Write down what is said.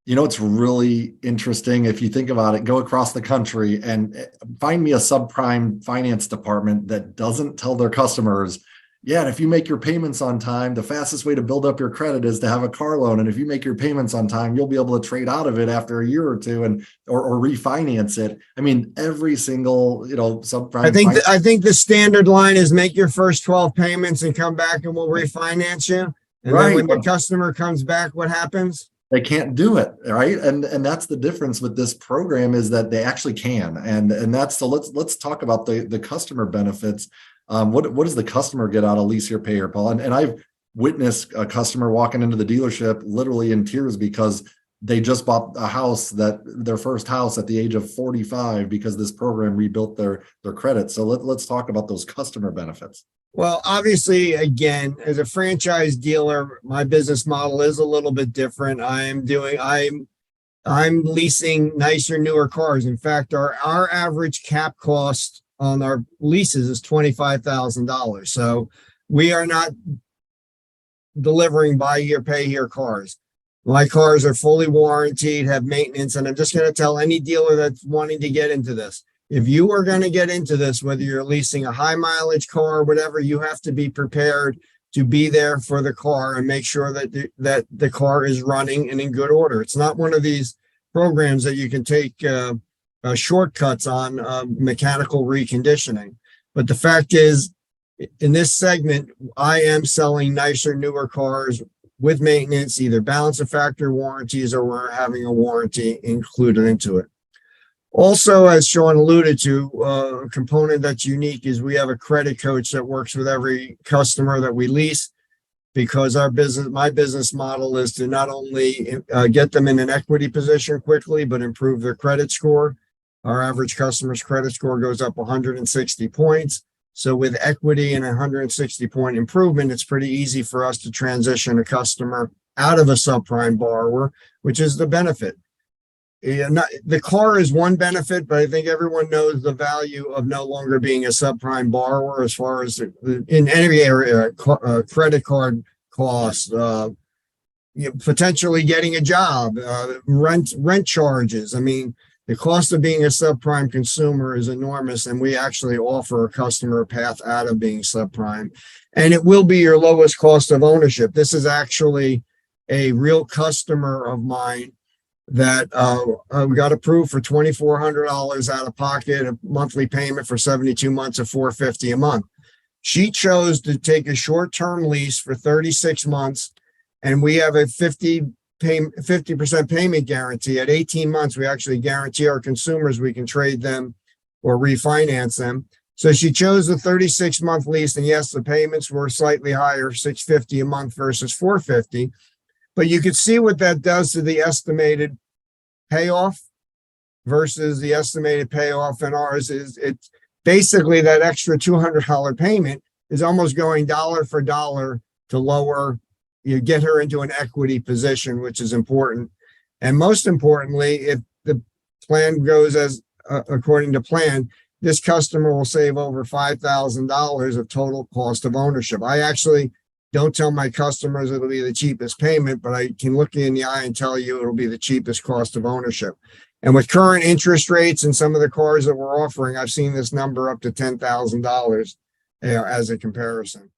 It's really interesting if you think about it. Go across the country and find me a subprime finance department that doesn't tell their customers, yeah, and if you make your payments on time, the fastest way to build up your credit is to have a car loan. And if you make your payments on time, you'll be able to trade out of it after a year or two and or refinance it. I mean, every single, subprime finance. I think the standard line is make your first 12 payments and come back and we'll refinance you. And then Right. when the customer comes back, what happens? They can't do it, right? And that's the difference with this program, is that they actually can. And that's, so let's talk about the customer benefits. What does the customer get out of Lease Here, Pay Here, Paul? And I've witnessed a customer walking into the dealership literally in tears because they just bought a house, that their first house at the age of 45, because this program rebuilt their credit. So let's talk about those customer benefits. Well, obviously, again, as a franchise dealer, my business model is a little bit different. I'm leasing nicer, newer cars. In fact, our average cap cost on our leases is $25,000. So we are not delivering buy here, pay here cars. My cars are fully warranted, have maintenance, and I'm just going to tell any dealer that's wanting to get into this, if you are going to get into this, whether you're leasing a high mileage car or whatever, you have to be prepared to be there for the car and make sure that the car is running and in good order. It's not one of these programs that you can take shortcuts on mechanical reconditioning. But the fact is, in this segment, I am selling nicer, newer cars with maintenance, either balance of factory warranties or we're having a warranty included into it. Also, as Sean alluded to, a component that's unique is we have a credit coach that works with every customer that we lease, because my business model is to not only get them in an equity position quickly, but improve their credit score. Our average customer's credit score goes up 160 points. So with equity and 160 point improvement, it's pretty easy for us to transition a customer out of a subprime borrower, which is the benefit. The car is one benefit, but I think everyone knows the value of no longer being a subprime borrower as far as in any area, credit card costs, potentially getting a job, rent charges. I mean, the cost of being a subprime consumer is enormous, and we actually offer a customer a path out of being subprime. And it will be your lowest cost of ownership. This is actually a real customer of mine that we got approved for $2,400 out of pocket, a monthly payment for 72 months of $450 a month. She chose to take a short-term lease for 36 months, and we have a 50% payment guarantee. At 18 months, we actually guarantee our consumers we can trade them or refinance them. So she chose the 36-month lease, and yes, the payments were slightly higher, $650 a month versus $450. But you can see what that does to the estimated payoff versus the estimated payoff in ours. It's basically that extra $200 payment is almost going dollar for dollar to lower, you get her into an equity position, which is important. And most importantly, if the plan goes as according to plan, this customer will save over $5,000 of total cost of ownership. I actually don't tell my customers it'll be the cheapest payment, but I can look you in the eye and tell you it'll be the cheapest cost of ownership. And with current interest rates and some of the cars that we're offering, I've seen this number up to $10,000 as a comparison.